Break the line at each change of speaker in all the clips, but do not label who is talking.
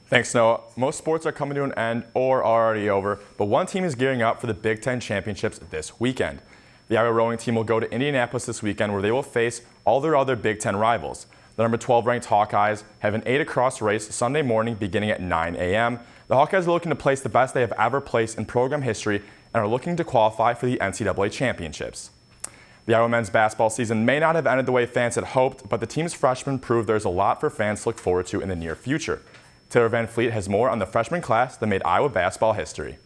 Thanks, Noah. Most sports are coming to an end or are already over, but one team is gearing up for the Big Ten championships this weekend. The Iowa rowing team will go to Indianapolis this weekend where they will face all their other Big Ten rivals. The number 12 ranked Hawkeyes have an 8 across race Sunday morning beginning at 9 a.m. The Hawkeyes are looking to place the best they have ever placed in program history and are looking to qualify for the NCAA championships. The Iowa men's basketball season may not have ended the way fans had hoped, but the team's freshmen proved there's a lot for fans to look forward to in the near future. Taylor Van Fleet has more on the freshman class that made Iowa basketball history.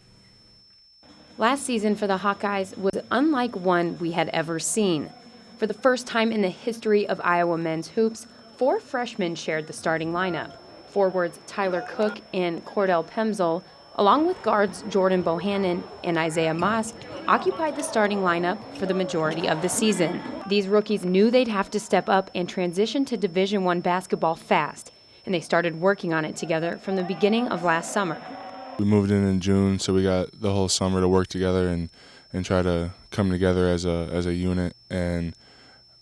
Last season for the Hawkeyes was unlike one we had ever seen. For the first time in the history of Iowa men's hoops, 4 freshmen shared the starting lineup. Forwards Tyler Cook and Cordell Pemsel, along with guards Jordan Bohannon and Isaiah Moss, occupied the starting lineup for the majority of the season. These rookies knew they'd have to step up and transition to Division I basketball fast, and they started working on it together from the beginning of last summer.
We moved in June, so we got the whole summer to work together and try to come together as a unit. And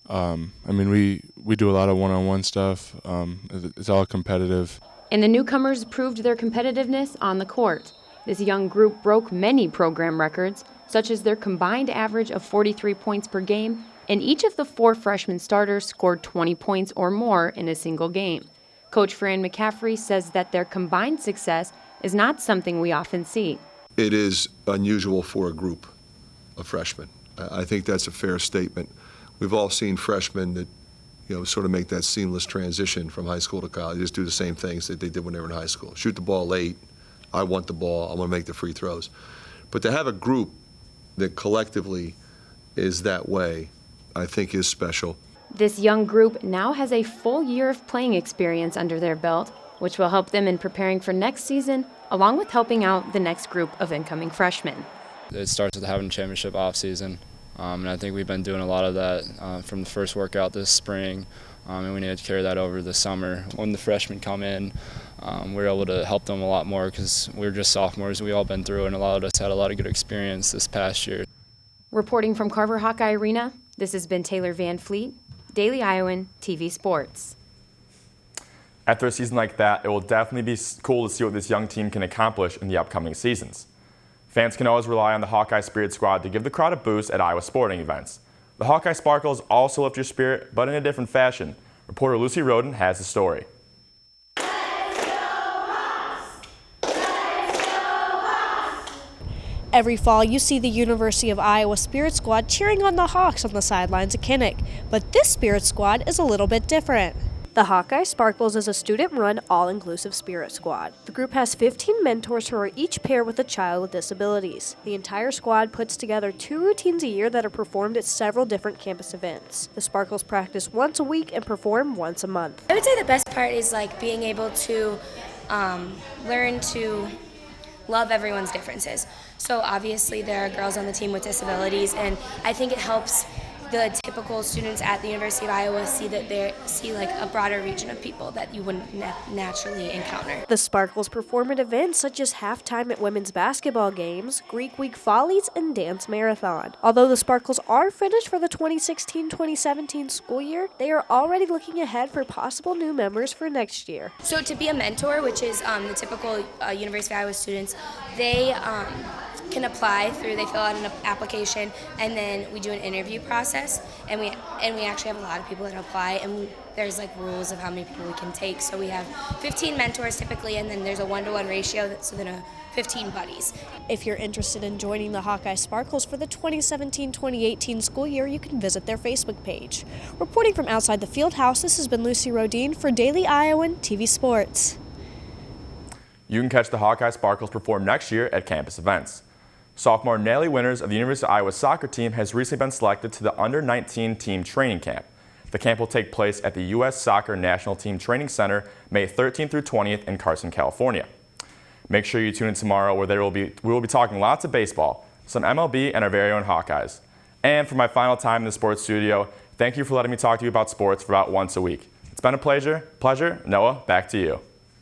we do a lot of one-on-one stuff. It's all competitive.
And the newcomers proved their competitiveness on the court. This young group broke many program records, such as their combined average of 43 points per game, and each of the 4 freshman starters scored 20 points or more in a single game. Coach Fran McCaffrey says that their combined success is not something we often see.
It is unusual for a group of freshmen. I think that's a fair statement. We've all seen freshmen that, sort of make that seamless transition from high school to college. They just do the same things that they did when they were in high school. Shoot the ball late. I want the ball. I want to make the free throws. But to have a group that collectively is that way, I think is special.
This young group now has a full year of playing experience under their belt, which will help them in preparing for next season, along with helping out the next group of incoming freshmen.
It starts with having a championship off-season, and I think we've been doing a lot of that from the first workout this spring, and we need to carry that over the summer. When the freshmen come in, we're able to help them a lot more because we're just sophomores. We've all been through, and a lot of us had a lot of good experience this past year.
Reporting from Carver Hawkeye Arena, this has been Taylor Van Fleet, Daily Iowan TV Sports.
After a season like that, it will definitely be cool to see what this young team can accomplish in the upcoming seasons. Fans can always rely on the Hawkeye Spirit Squad to give the crowd a boost at Iowa sporting events. The Hawkeye Sparkles also lift your spirit, but in a different fashion. Reporter Lucy Roden has the story.
Every fall, you see the University of Iowa Spirit Squad cheering on the Hawks on the sidelines of Kinnick. But this Spirit Squad is a little bit different. The Hawkeye Sparkles is a student-run, all-inclusive spirit squad. The group has 15 mentors who are each paired with a child with disabilities. The entire squad puts together 2 routines a year that are performed at several different campus events. The Sparkles practice once a week and perform once a month.
I would say the best part is being able to learn to love everyone's differences. So obviously there are girls on the team with disabilities, and I think it helps the typical students at the University of Iowa see a broader region of people that you wouldn't naturally encounter.
The Sparkles perform at events such as halftime at women's basketball games, Greek Week Follies, and Dance Marathon. Although the Sparkles are finished for the 2016-2017 school year, they are already looking ahead for possible new members for next year.
So to be a mentor, which is the typical University of Iowa students, they can apply they fill out an application, and then we do an interview process, and we actually have a lot of people that apply, and there's rules of how many people we can take. So we have 15 mentors typically, and then there's a 1-to-1 ratio, so then 15 buddies.
If you're interested in joining the Hawkeye Sparkles for the 2017-2018 school year, you can visit their Facebook page. Reporting from outside the field house, this has been Lucy Rodine for Daily Iowan TV Sports.
You can catch the Hawkeye Sparkles perform next year at campus events. Sophomore Natalie Winters of the University of Iowa soccer team has recently been selected to the Under-19 team training camp. The camp will take place at the U.S. Soccer National Team Training Center May 13th through 20th in Carson, California. Make sure you tune in tomorrow where we will be talking lots of baseball, some MLB, and our very own Hawkeyes. And for my final time in the sports studio, thank you for letting me talk to you about sports for about once a week. It's been a pleasure. Noah, back to you.